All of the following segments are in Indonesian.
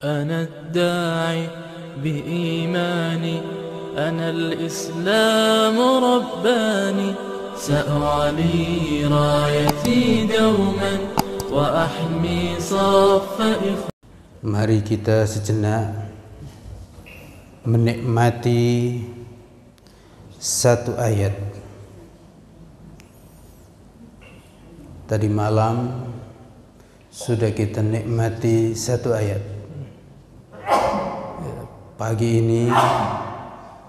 أنا الداعي بإيماني أنا الإسلام رباني سأعلي رايتي دوما وأحمي صف إخواني. Mari kita sejenak menikmati satu ayat. Tadi malam sudah kita nikmati satu ayat. Pagi ini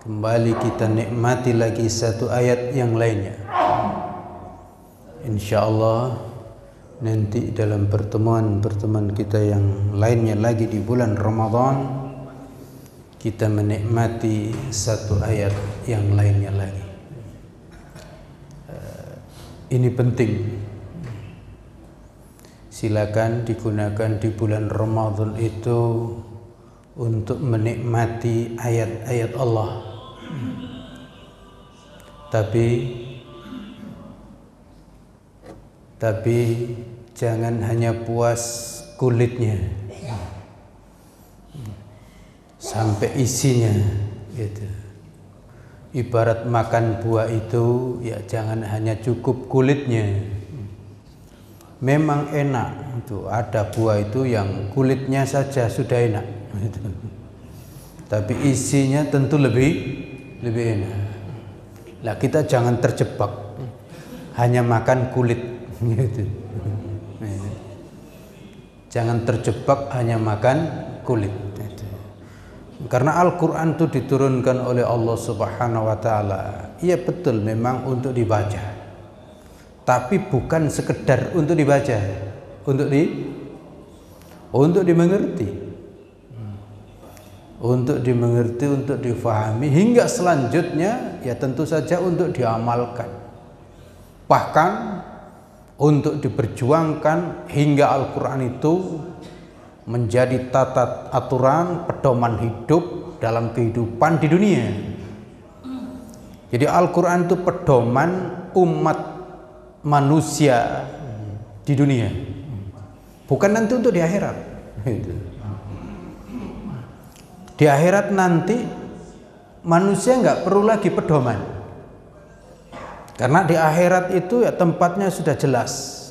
kembali kita nikmati lagi satu ayat yang lainnya. Insya Allah nanti dalam pertemuan kita yang lainnya lagi di bulan Ramadan, kita menikmati satu ayat yang lainnya lagi. Ini penting. Silakan digunakan di bulan Ramadan itu untuk menikmati ayat-ayat Allah. Tapi jangan hanya puas kulitnya sampai isinya gitu. Ibarat makan buah itu ya jangan hanya cukup kulitnya. Memang enak itu, ada buah itu yang kulitnya saja sudah enak gitu. Tapi isinya tentu lebih enak. Lah kita jangan terjebak hanya makan kulit gitu. Jangan terjebak hanya makan kulit. Karena Al-Quran itu diturunkan oleh Allah Subhanahu wa Ta'ala. Iya betul, memang untuk dibaca, tapi bukan sekedar untuk dibaca, untuk dimengerti, untuk difahami, hingga selanjutnya ya tentu saja untuk diamalkan, bahkan untuk diperjuangkan hingga Al-Quran itu menjadi tata aturan pedoman hidup dalam kehidupan di dunia. Jadi Al-Quran itu pedoman umat manusia di dunia, bukan nanti untuk di akhirat. Di akhirat nanti manusia nggak perlu lagi pedoman, karena di akhirat itu ya tempatnya sudah jelas,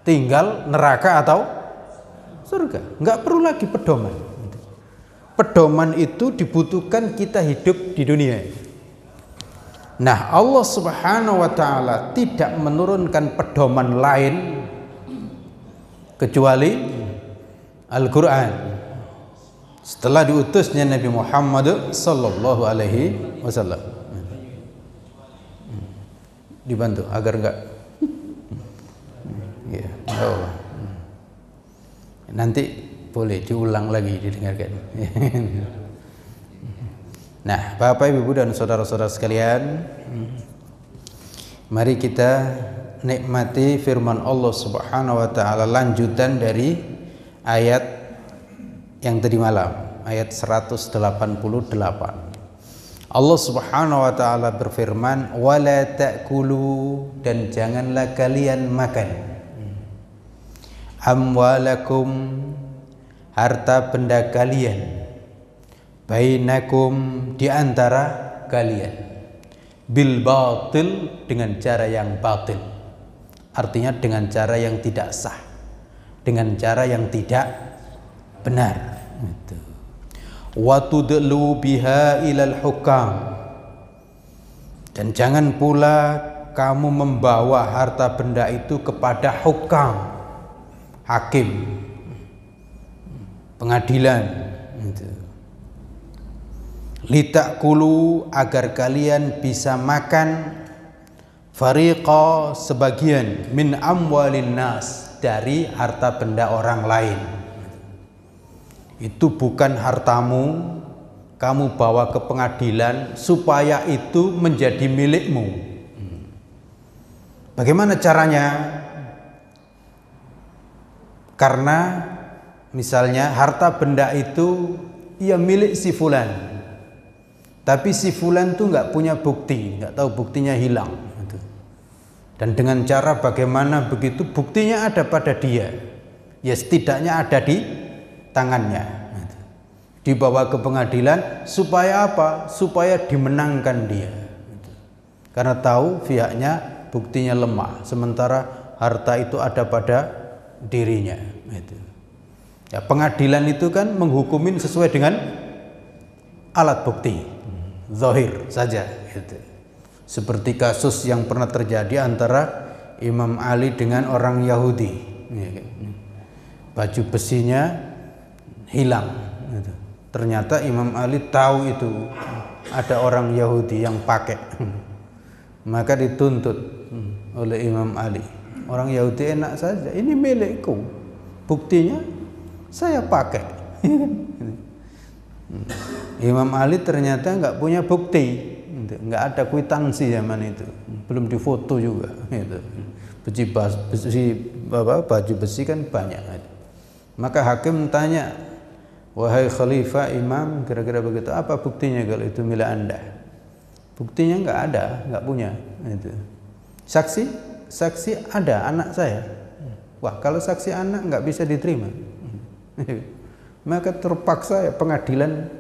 tinggal neraka atau surga, nggak perlu lagi pedoman. Pedoman itu dibutuhkan kita hidup di dunia. Nah, Allah Subhanahu wa Ta'ala tidak menurunkan pedoman lain kecuali Al-Quran setelah diutusnya Nabi Muhammad sallallahu alaihi wasallam. Dibantu agar enggak ya, oh. Nanti boleh diulang lagi, didengarkan. Nah, Bapak, Ibu, dan saudara-saudara sekalian, mari kita nikmati firman Allah Subhanahu wa Ta'ala, lanjutan dari ayat yang tadi malam, ayat 188. Allah Subhanahu wa Ta'ala berfirman, wala ta'kulu, dan janganlah kalian makan, amwalakum, harta benda kalian, bainakum, di antara kalian, bil batil, dengan cara yang batil. Artinya dengan cara yang tidak sah, dengan cara yang tidak benar. Wa tudlu biha ilal hukam, dan jangan pula kamu membawa harta benda itu kepada hukam, hakim, pengadilan. Litakulu, agar kalian bisa makan, fariqa, sebagian, min amwalin nas, dari harta benda orang lain. Itu bukan hartamu, kamu bawa ke pengadilan supaya itu menjadi milikmu. Bagaimana caranya? Karena misalnya harta benda itu ya milik si fulan, tapi si fulan tuh nggak punya bukti, nggak tahu buktinya hilang. Dan dengan cara bagaimana begitu buktinya ada pada dia, ya setidaknya ada di tangannya. Dibawa ke pengadilan supaya apa? Supaya dimenangkan dia. Karena tahu pihaknya buktinya lemah, sementara harta itu ada pada dirinya. Ya, pengadilan itu kan menghukumin sesuai dengan alat bukti, zahir saja. Seperti kasus yang pernah terjadi antara Imam Ali dengan orang Yahudi. Baju besinya hilang. Ternyata Imam Ali tahu itu ada orang Yahudi yang pakai, maka dituntut oleh Imam Ali. Orang Yahudi enak saja, ini milikku, buktinya saya pakai. Imam Ali ternyata nggak punya bukti, nggak ada kwitansi zaman itu, belum difoto juga. Baju besi kan banyak. Maka hakim tanya, wahai khalifah imam, kira-kira begitu, apa buktinya kalau itu milik anda? Buktinya nggak ada, nggak punya. Saksi ada, anak saya. Wah, kalau saksi anak nggak bisa diterima. Maka terpaksa ya pengadilan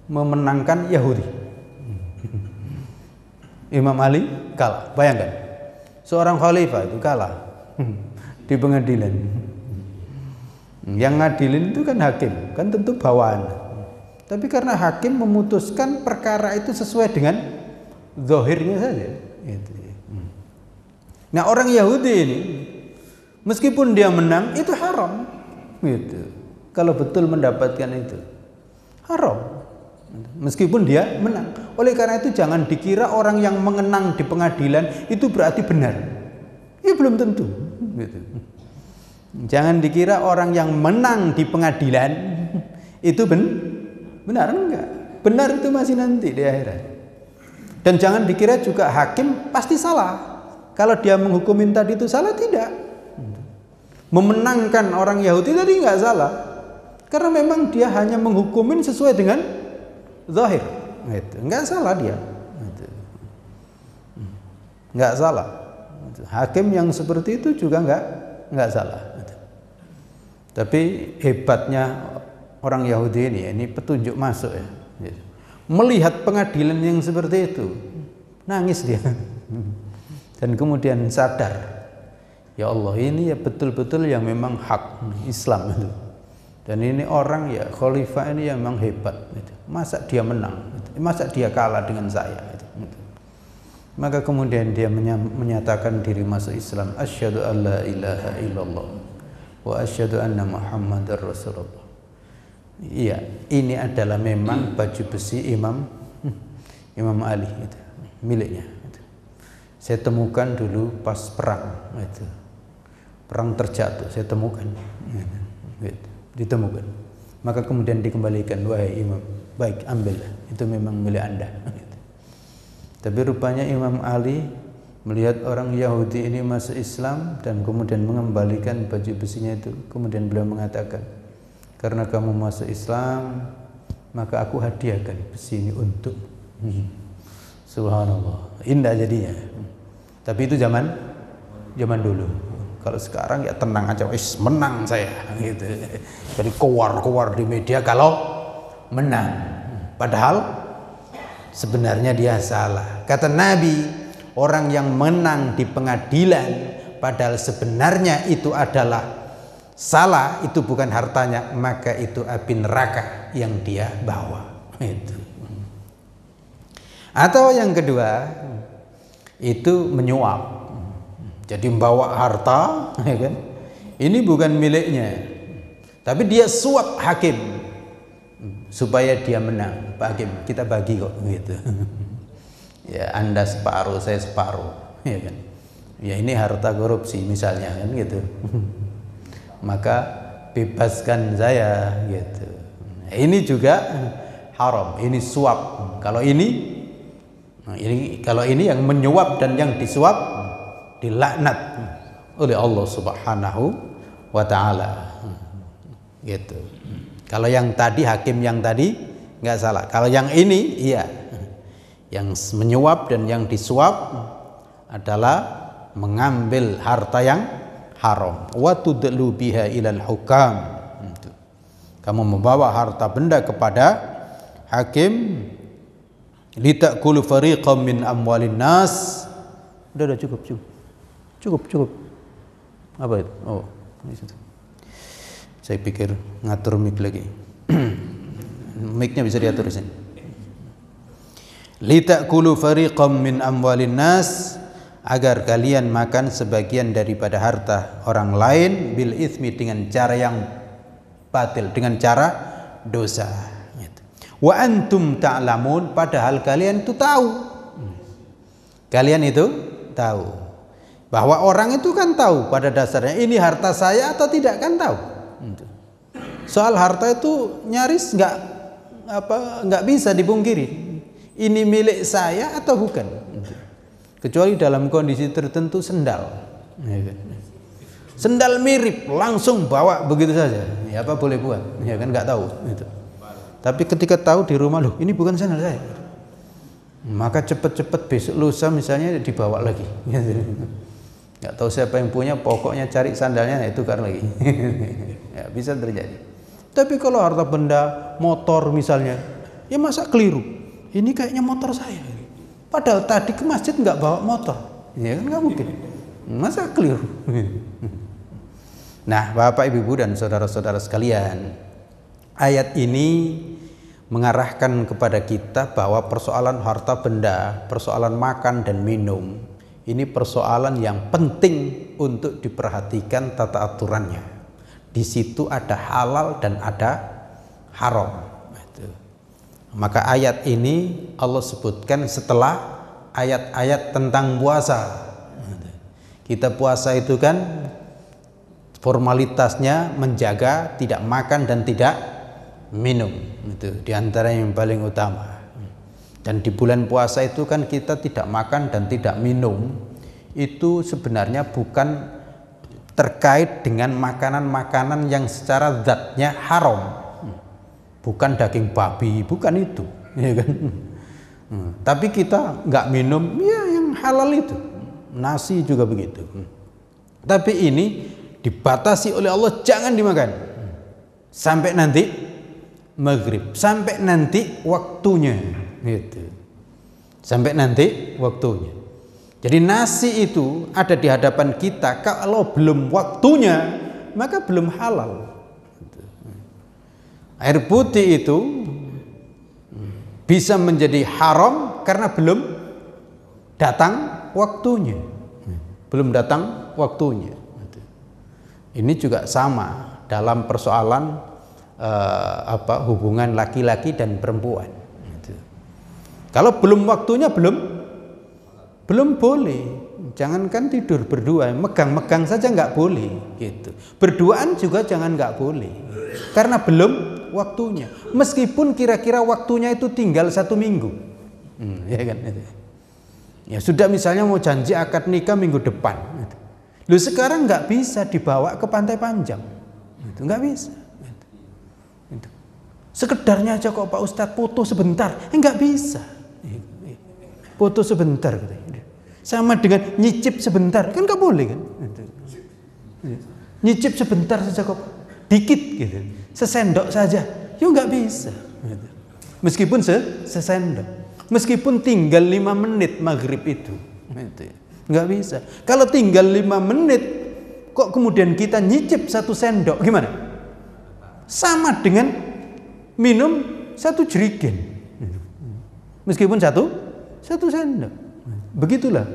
memenangkan Yahudi. Imam Ali kalah. Bayangkan, seorang khalifah itu kalah di pengadilan. Yang ngadilin itu kan hakim, kan tentu bawaan. Tapi karena hakim memutuskan perkara itu sesuai dengan zahirnya saja. Nah, orang Yahudi ini meskipun dia menang itu haram. Kalau betul mendapatkan itu haram. Meskipun dia menang. Oleh karena itu jangan dikira orang yang mengenang di pengadilan itu berarti benar. Ya belum tentu. Jangan dikira orang yang menang di pengadilan itu benar, enggak. Benar itu masih nanti di akhirat. Dan jangan dikira juga hakim pasti salah. Kalau dia menghukumin tadi itu salah, tidak. Memenangkan orang Yahudi tadi enggak salah. Karena memang dia hanya menghukumin sesuai dengan zahir. Enggak salah dia. Enggak salah. Hakim yang seperti itu juga enggak salah. Tapi hebatnya orang Yahudi ini petunjuk masuk ya. Melihat pengadilan yang seperti itu, nangis dia. Dan kemudian sadar, ya Allah, ini ya betul-betul yang memang hak Islam itu. Dan ini orang ya khalifah ini yang memang hebat. Masa dia menang? Masa dia kalah dengan saya? Maka kemudian dia menyatakan diri masuk Islam. Asyhadu an la ilaha illallah wa asyhadu anna Muhammadar Rasulullah. Iya, ini adalah memang baju besi Imam Ali itu, miliknya. Saya temukan dulu pas perang itu. Perang terjatuh, saya temukan. Ditemukan. Maka kemudian dikembalikan, wahai Imam, baik ambillah, itu memang milik Anda. Tapi rupanya Imam Ali melihat orang Yahudi ini masuk Islam dan kemudian mengembalikan baju besinya itu. Kemudian beliau mengatakan, karena kamu masuk Islam, maka aku hadiahkan besi ini untuk. Subhanallah, indah jadinya. Tapi itu zaman dulu. Kalau sekarang ya tenang aja, menang saya gitu. Jadi keluar di media kalau menang. Padahal sebenarnya dia salah. Kata Nabi, orang yang menang di pengadilan padahal sebenarnya itu adalah salah, itu bukan hartanya, maka itu api neraka yang dia bawa. Itu. Atau yang kedua, itu menyuap. Jadi membawa harta, ya kan? Ini bukan miliknya, tapi dia suap hakim supaya dia menang. Pak Hakim, kita bagi kok, gitu. Ya, Anda separuh, saya separuh, ya kan? Ya ini harta korupsi misalnya, kan gitu. Maka bebaskan saya, gitu. Ini juga haram, ini suap. Kalau ini yang menyuap dan yang disuap dilaknat oleh Allah Subhanahu wa taala. Gitu. Kalau yang tadi, hakim yang tadi nggak salah. Kalau yang ini iya. Yang menyuap dan yang disuap adalah mengambil harta yang haram. Wa tudlu biha ilal hukam. Kamu membawa harta benda kepada hakim, litakulu fariqam min amwalin nas. Udah cukup. Apa itu? Oh, di situ. Saya pikir ngatur mic lagi. Mic-nya bisa diatur di sini. Litakulu fariqam min amwalin nas, agar kalian makan sebagian daripada harta orang lain bil itsmi, dengan cara yang batil, dengan cara dosa. Wa antum ta'lamun, padahal kalian itu tahu. Kalian itu tahu bahwa orang itu kan tahu pada dasarnya ini harta saya atau tidak, kan tahu. Soal harta itu nyaris nggak bisa dipungkiri. Ini milik saya atau bukan? Kecuali dalam kondisi tertentu sendal. Sendal mirip, langsung bawa begitu saja. Ya apa boleh buat? Ya kan nggak tahu. Gitu. Tapi ketika tahu di rumah, loh ini bukan sandal saya, maka cepet-cepet besok lusa misalnya dibawa lagi. Nggak tahu siapa yang punya, pokoknya cari sandalnya, itu tukar lagi. Ya, bisa terjadi. Tapi kalau harta benda, motor misalnya, ya masa keliru? Ini kayaknya motor saya. Padahal tadi ke masjid nggak bawa motor. Ya kan nggak mungkin. Masa keliru? Nah, Bapak, Ibu, dan saudara-saudara sekalian, ayat ini mengarahkan kepada kita bahwa persoalan harta benda, persoalan makan dan minum, ini persoalan yang penting untuk diperhatikan tata aturannya. Di situ ada halal dan ada haram. Maka ayat ini Allah sebutkan setelah ayat-ayat tentang puasa. Kita puasa itu kan formalitasnya menjaga tidak makan dan tidak minum, itu diantara yang paling utama. Dan di bulan puasa itu kan kita tidak makan dan tidak minum, itu sebenarnya bukan terkait dengan makanan-makanan yang secara zatnya haram, bukan daging babi, bukan itu, ya kan? Tapi kita nggak minum, ya yang halal itu, nasi juga begitu. Tapi ini dibatasi oleh Allah, jangan dimakan sampai nanti maghrib, sampai nanti waktunya, gitu. Sampai nanti waktunya. Jadi nasi itu ada di hadapan kita, kalau belum waktunya maka belum halal. Air putih itu bisa menjadi haram karena belum datang waktunya. Belum datang waktunya. Ini juga sama dalam persoalan hubungan laki-laki dan perempuan. Kalau belum waktunya belum boleh. Jangankan tidur berdua, megang-megang saja nggak boleh. Gitu. Berduaan juga jangan nggak boleh. Karena belum waktunya, meskipun kira-kira waktunya itu tinggal 1 minggu, ya kan? Ya sudah, misalnya mau janji akad nikah minggu depan, lu sekarang nggak bisa dibawa ke Pantai Panjang, itu nggak bisa. Sekedarnya aja kok Pak Ustadz foto sebentar, nggak bisa. Foto sebentar, sama dengan nyicip sebentar, kan nggak boleh kan? Nyicip sebentar saja kok, dikit gitu. Sesendok saja, ya nggak bisa. Meskipun sesendok, meskipun tinggal 5 menit maghrib itu, nggak bisa. Kalau tinggal 5 menit, kok kemudian kita nyicip 1 sendok, gimana? Sama dengan minum 1 jerigen, meskipun satu sendok. Begitulah,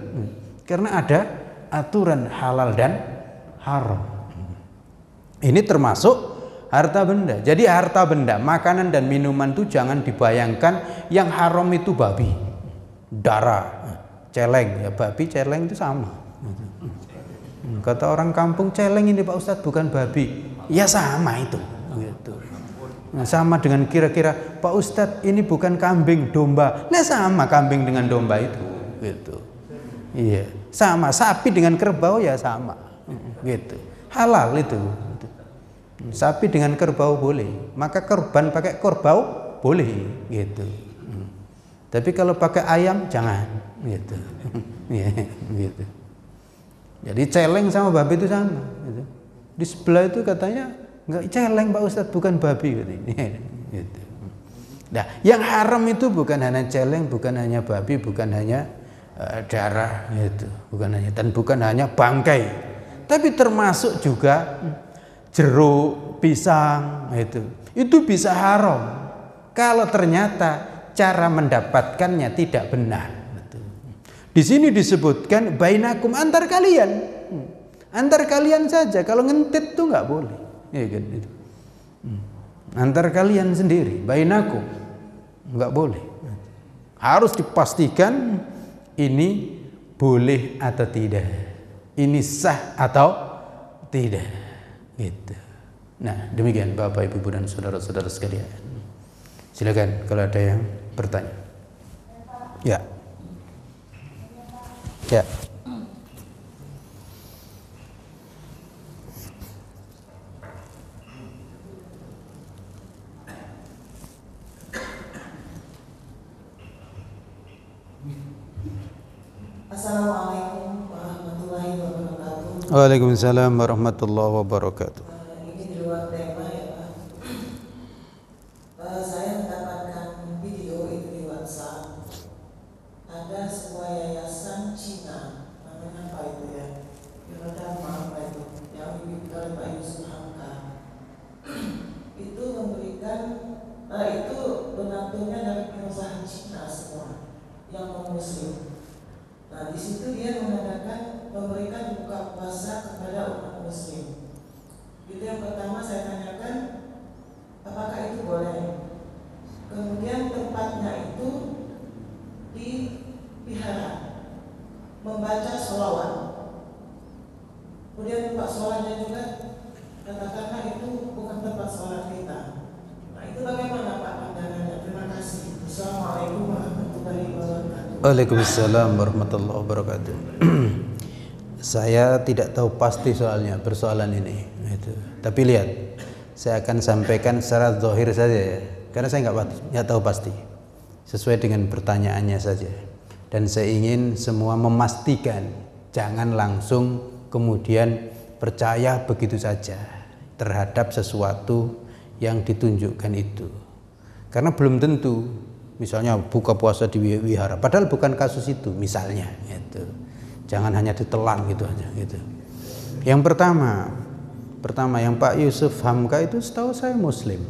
karena ada aturan halal dan haram. Ini termasuk harta benda. Jadi harta benda, makanan dan minuman itu jangan dibayangkan yang haram itu babi, darah, celeng. Ya babi, celeng itu sama. Kata orang kampung, celeng ini Pak Ustadz bukan babi. Ya sama itu. Gitu. Nah, sama dengan kira-kira Pak Ustadz ini bukan kambing, domba. Nah sama kambing dengan domba itu. Gitu. Iya. Sama sapi dengan kerbau ya sama. Gitu. Halal itu. Sapi dengan kerbau boleh, maka korban pakai kerbau boleh, gitu. Tapi kalau pakai ayam jangan, gitu. Gitu. Jadi celeng sama babi itu sama. Gitu. Di sebelah itu katanya Enggak celeng Pak Ustadz, bukan babi gitu. Nah, yang haram itu bukan hanya celeng, bukan hanya babi, bukan hanya darah gitu, bukan hanya bangkai, tapi termasuk juga jeruk, pisang itu bisa haram kalau ternyata cara mendapatkannya tidak benar. Di sini disebutkan bainakum, antar kalian saja. Kalau ngentit tuh nggak boleh, ya kan? Antar kalian sendiri, bainakum, nggak boleh. Harus dipastikan ini boleh atau tidak, ini sah atau tidak, gitu. Nah, demikian Bapak, Ibu, dan saudara-saudara sekalian. Silakan kalau ada yang bertanya. Ya. Ya. Assalamualaikum warahmatullahi wabarakatuh. Waalaikumsalam warahmatullahi wabarakatuh. Ini di luar tema ya Pak. Saya mendapatkan video itu di WhatsApp. Ada sebuah yayasan Cina, namanya apa itu ya? Apa itu? Yang dibimbing oleh Pak Yusuf Hamka. Itu memberikan, itu donaturnya dari perusahaan Cina semua yang non Muslim. Nah, di situ dia mengadakan memberikan buka puasa kepada umat Muslim. Itu yang pertama saya tanyakan, apakah itu boleh? Kemudian tempatnya itu di wihara, membaca sholawat. Kemudian tempat sholatnya juga katakanlah itu bukan tempat sholat kita. Nah, itu bagaimana Pak pandangannya? Terima kasih. Assalamualaikum warahmatullahi wabarakatuh. Waalaikumsalam warahmatullahi wabarakatuh. Saya tidak tahu pasti soalnya persoalan ini, tapi lihat, saya akan sampaikan secara zahir saja ya, karena saya nggak tahu pasti, sesuai dengan pertanyaannya saja. Dan saya ingin semua memastikan, jangan langsung kemudian percaya begitu saja terhadap sesuatu yang ditunjukkan itu, karena belum tentu. Misalnya buka puasa di wihara, padahal bukan kasus itu misalnya, gitu. Jangan hanya ditelan gitu aja, gitu. Yang pertama yang Pak Yusuf Hamka itu setahu saya Muslim.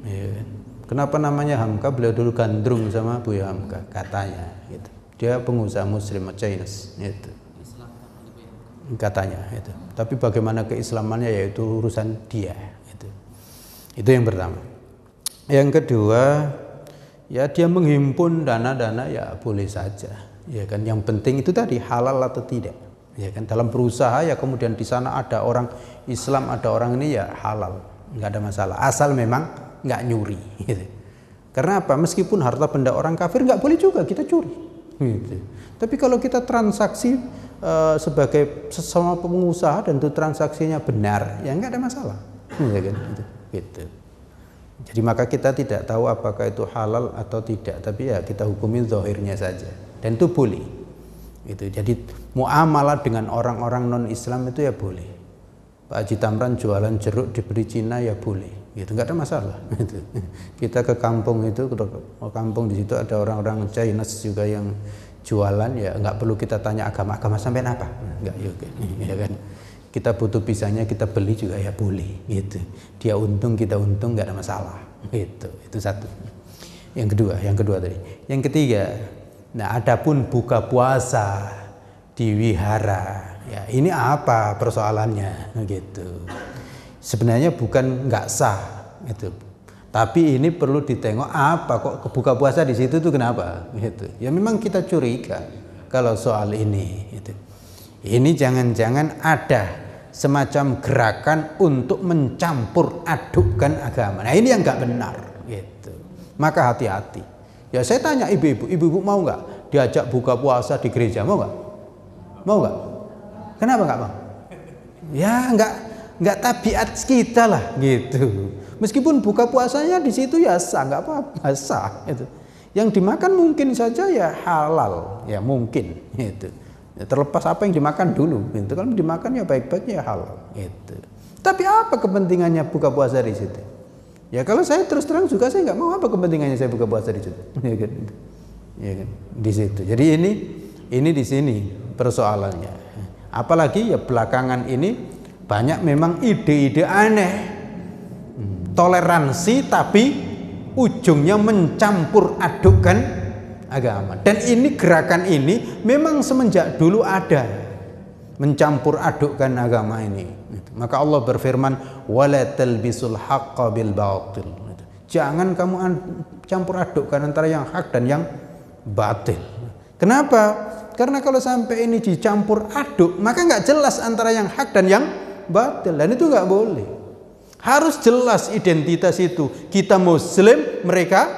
Ya. Kenapa namanya Hamka? Beliau dulu gandrung sama Buya Hamka katanya, gitu. Dia pengusaha Muslim Chinese, gitu. Katanya, gitu. Tapi bagaimana keislamannya yaitu urusan dia, gitu. Itu yang pertama. Yang kedua, ya dia menghimpun dana-dana ya boleh saja, ya kan. Yang penting itu tadi halal atau tidak, ya kan. Dalam berusaha ya kemudian di sana ada orang Islam, ada orang ini ya halal, nggak ada masalah, asal memang nggak nyuri, gitu. Karena apa? Meskipun harta benda orang kafir nggak boleh juga kita curi, gitu. Tapi kalau kita transaksi sebagai sesama pengusaha dan itu transaksinya benar, ya nggak ada masalah, ya kan, gitu. Jadi maka kita tidak tahu apakah itu halal atau tidak, tapi ya kita hukumi zahirnya saja, dan itu boleh. Itu jadi muamalah dengan orang-orang non Islam itu ya boleh. Pak Haji Tamran jualan jeruk diberi Cina ya boleh, gitu, nggak ada masalah. Gitu. Kita ke kampung itu, di situ ada orang-orang Chinese juga yang jualan, ya nggak perlu kita tanya agama sampean apa, nggak, ya kan. Kita butuh pisangnya kita beli juga ya boleh, gitu. Dia untung kita untung, nggak ada masalah, gitu. Itu satu. Yang kedua tadi. Yang ketiga, nah adapun buka puasa di wihara, ya ini apa persoalannya, gitu. Sebenarnya bukan nggak sah, gitu. Tapi ini perlu ditengok apa kok buka puasa di situ tuh kenapa, gitu. Ya memang kita curiga kalau soal ini, gitu. Ini jangan-jangan ada semacam gerakan untuk mencampur adukkan agama. Nah ini yang nggak benar, gitu. Maka hati-hati. Ya saya tanya ibu-ibu mau nggak diajak buka puasa di gereja, mau nggak? Mau nggak? Kenapa nggak mau? Ya nggak tabiat kita lah, gitu. Meskipun buka puasanya di situ ya sah, nggak apa-apa, sah. Gitu. Yang dimakan mungkin saja ya halal, ya mungkin, gitu. Ya, terlepas apa yang dimakan dulu, gitu. Kalau dimakan ya baik-baiknya halal, gitu. Tapi apa kepentingannya buka puasa di situ? Ya kalau saya terus terang juga saya nggak mau, apa kepentingannya saya buka puasa di situ? Ya kan? Ya kan? Di situ. Jadi ini di sini persoalannya. Apalagi ya belakangan ini banyak memang ide-ide aneh. Toleransi tapi ujungnya mencampur adukkan agama. Dan ini gerakan ini memang semenjak dulu ada, mencampur adukkan agama ini. Maka Allah berfirman, wala talbisul haqqa bil batil. Jangan kamu campur adukkan antara yang hak dan yang batil. Kenapa? Karena kalau sampai ini dicampur aduk, maka nggak jelas antara yang hak dan yang batil, dan itu nggak boleh. Harus jelas identitas itu. Kita Muslim, mereka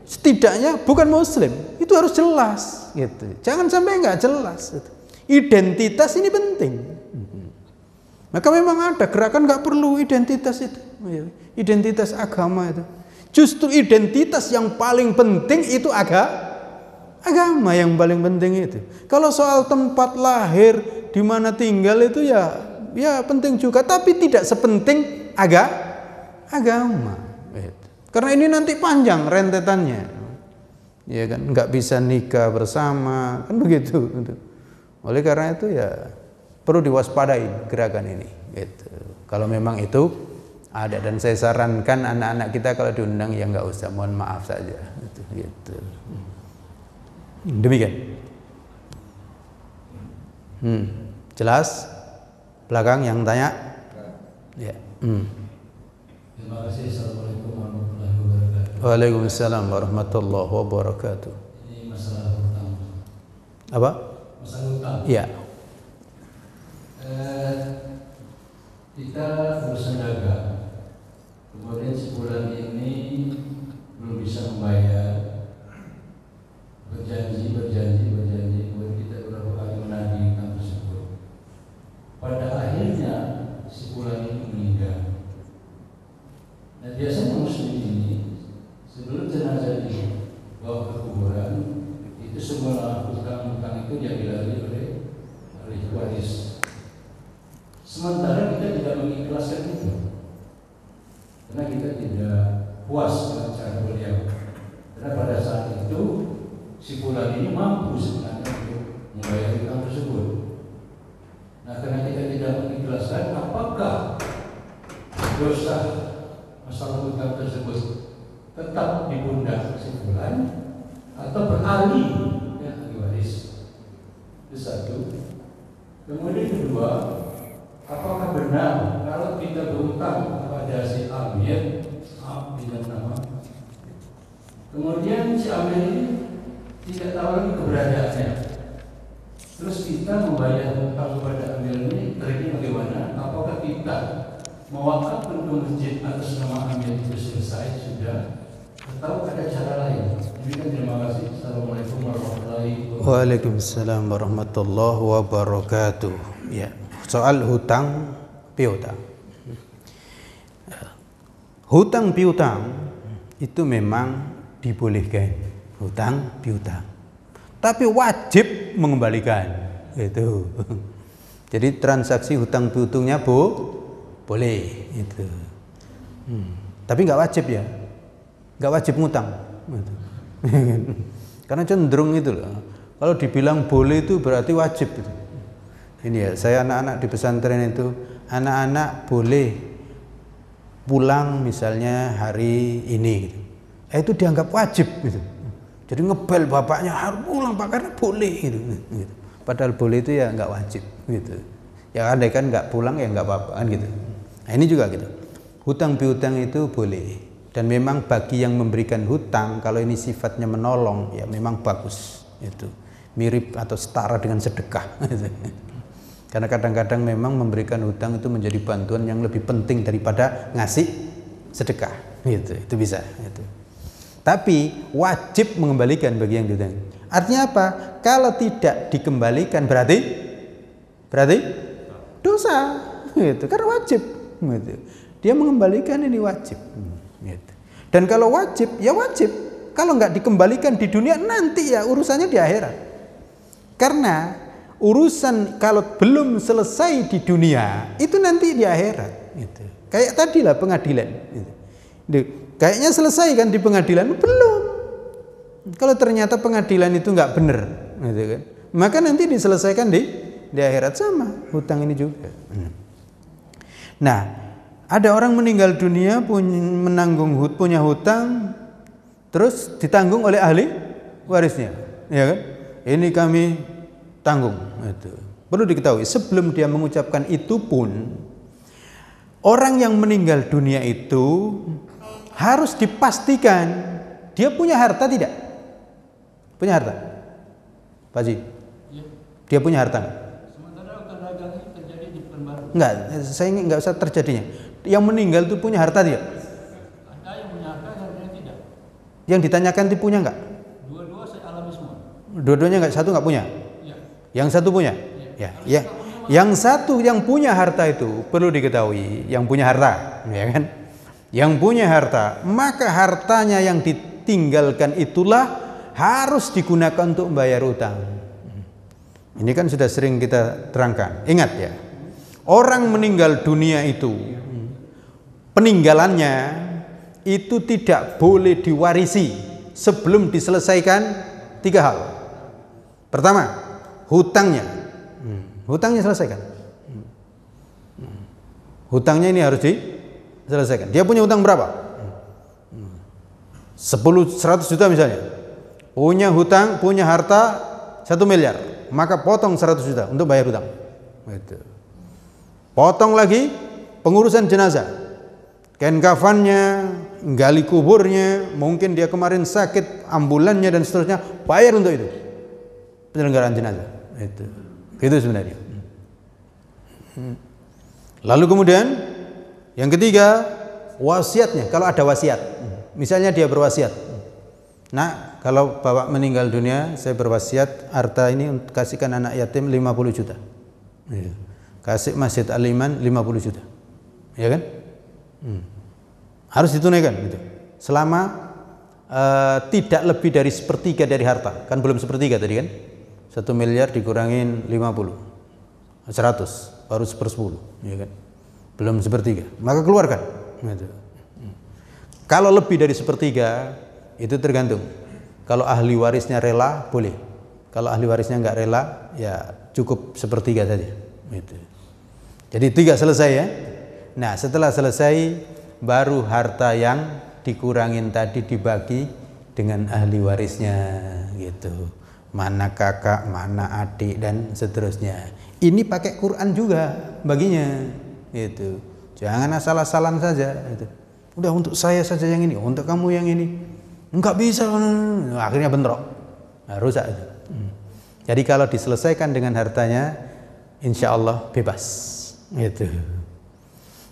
setidaknya bukan Muslim. Itu harus jelas. Gitu. Jangan sampai nggak jelas. Gitu. Identitas ini penting. Maka memang ada gerakan nggak perlu identitas itu, identitas agama itu. Justru identitas yang paling penting itu agama yang paling penting itu. Kalau soal tempat lahir, di mana tinggal itu ya penting juga, tapi tidak sepenting agama. Karena ini nanti panjang rentetannya, ya kan, nggak bisa nikah bersama, kan begitu. Oleh karena itu ya perlu diwaspadai gerakan ini. Gitu. Kalau memang itu ada, dan saya sarankan anak-anak kita kalau diundang ya nggak usah, mohon maaf saja. Gitu. Demikian. Jelas? Belakang yang tanya? Ya. Terima kasih. Assalamualaikum warahmatullahi wabarakatuh. Waalaikumsalam warahmatullahi wabarakatuh. Ini masalah hutang. Apa? Masalah hutang. Iya. Kita urusan dagang, kemudian sebulan ini belum bisa membayar, berjanji, kemudian kita beberapa kali menagih hutang tersebut. Pada akhirnya sebulan ini meninggal. Nah, biasanya muslim ini sebelum jenazah dibawa ke kuburan, itu semua hutang-hutang itu diambil oleh waris. Sementara kita tidak mengikhlaskan itu, karena kita tidak puas dengan cara beliau. Karena pada saat itu si fulan ini mampu sebenarnya untuk membayar hutang tersebut. Nah, karena kita tidak mengikhlaskan, apakah dosa masalah hutang tersebut tetap di pundak si fulan atau beralih ya ahli waris? Itu satu. Kemudian kedua, apakah benar kalau kita berhutang kepada si Amir, dengan nama, kemudian si Amir ini tidak tahu lagi keberadaannya, terus kita membayar hutang kepada Amir ini, triknya bagaimana? Apakah kita mewakafkan ke masjid atas nama Amir itu selesai sudah, atau ada cara lain? Demikian, terima kasih. Assalamualaikum warahmatullahi wabarakatuh. Waalaikumsalam warahmatullahi wabarakatuh. Ya, soal hutang piutang. Hutang piutang itu memang dibolehkan, hutang piutang. Tapi wajib mengembalikan. Itu. Jadi transaksi hutang piutangnya boleh itu. Tapi nggak wajib ya. Nggak wajib ngutang. Karena cenderung itu loh. Kalau dibilang boleh itu berarti wajib itu. Ini ya, saya anak-anak di pesantren itu, anak-anak boleh pulang misalnya hari ini gitu. Itu dianggap wajib gitu. Jadi ngebel bapaknya harus pulang Pak karena boleh gitu. Padahal boleh itu ya nggak wajib gitu. Ya andai kan nggak pulang ya nggak apa-apa kan gitu. Nah ini juga gitu. Hutang piutang itu boleh. Dan memang bagi yang memberikan hutang, kalau ini sifatnya menolong, ya memang bagus. Itu mirip atau setara dengan sedekah. Karena kadang-kadang memang memberikan hutang itu menjadi bantuan yang lebih penting daripada ngasih sedekah. Itu bisa. Gitu. Tapi wajib mengembalikan bagi yang dihutang. Artinya apa? Kalau tidak dikembalikan berarti dosa. Gitu. Karena wajib. Gitu. Dia mengembalikan ini wajib. Gitu. Dan kalau wajib, ya wajib. Kalau nggak dikembalikan di dunia, nanti ya urusannya di akhirat. Karena urusan kalau belum selesai di dunia itu nanti di akhirat. Gitu. Kayak tadi lah pengadilan. Gitu. Kayaknya selesai kan di pengadilan, belum. Kalau ternyata pengadilan itu nggak benar, gitu kan, maka nanti diselesaikan di akhirat. Sama hutang ini juga. Nah, ada orang meninggal dunia punya hutang, terus ditanggung oleh ahli warisnya, ya kan? Ini kami tanggung. Itu perlu diketahui. Sebelum dia mengucapkan itu pun, orang yang meninggal dunia itu harus dipastikan dia punya harta tidak? Punya harta? Pak Haji? Ya. Dia punya harta nggak? Sementara dagang ini terjadi di Pekanbaru. Enggak, saya ingin nggak usah terjadinya. Yang meninggal itu punya harta tidak? Ada yang punya harta, ada yang tidak. Yang ditanyakan itu punya nggak? Dua-dua saya alami semua. Dua-duanya nggak, satu nggak punya? Ya. Yang satu punya? Ya. Ya. Yang satu yang punya harta itu perlu diketahui, yang punya harta, ya kan? Yang punya harta, maka hartanya yang ditinggalkan itulah harus digunakan untuk membayar utang. Ini kan sudah sering kita terangkan. Ingat ya, orang meninggal dunia itu, peninggalannya itu tidak boleh diwarisi sebelum diselesaikan 3 hal. Pertama, hutangnya. Hutangnya selesaikan. Hutangnya ini harus diselesaikan. Dia punya hutang berapa? 100 juta misalnya. Punya hutang, punya harta 1 miliar, maka potong 100 juta untuk bayar hutang. Gitu. Potong lagi pengurusan jenazah, kain kafannya, gali kuburnya, mungkin dia kemarin sakit, ambulannya dan seterusnya, bayar untuk itu penyelenggaraan jenazah. Itu sebenarnya. Lalu kemudian yang ketiga, wasiatnya. Kalau ada wasiat, misalnya dia berwasiat, nah kalau bapak meninggal dunia, saya berwasiat harta ini untuk kasihkan anak yatim 50 juta. Kasih Masjid Al-Iman 50 juta. Ya kan? Harus ditunaikan gitu. Selama tidak lebih dari 1/3 dari harta. Kan belum 1/3 tadi kan? 1 miliar dikurangin 50. 100, baru 1/10, ya kan? Belum 1/3. Maka keluarkan gitu. Kalau lebih dari 1/3 itu tergantung. Kalau ahli warisnya rela, boleh. Kalau ahli warisnya nggak rela, ya cukup 1/3 saja. Gitu. Jadi 3 selesai ya. Nah, setelah selesai, baru harta yang dikurangin tadi dibagi dengan ahli warisnya, gitu. Mana kakak, mana adik dan seterusnya. Ini pakai Quran juga baginya, gitu. Jangan asal-asalan saja. Gitu. Udah untuk saya saja yang ini, untuk kamu yang ini. Enggak bisa, akhirnya bentrok, rusak itu. Jadi kalau diselesaikan dengan hartanya, insya Allah bebas. Gitu.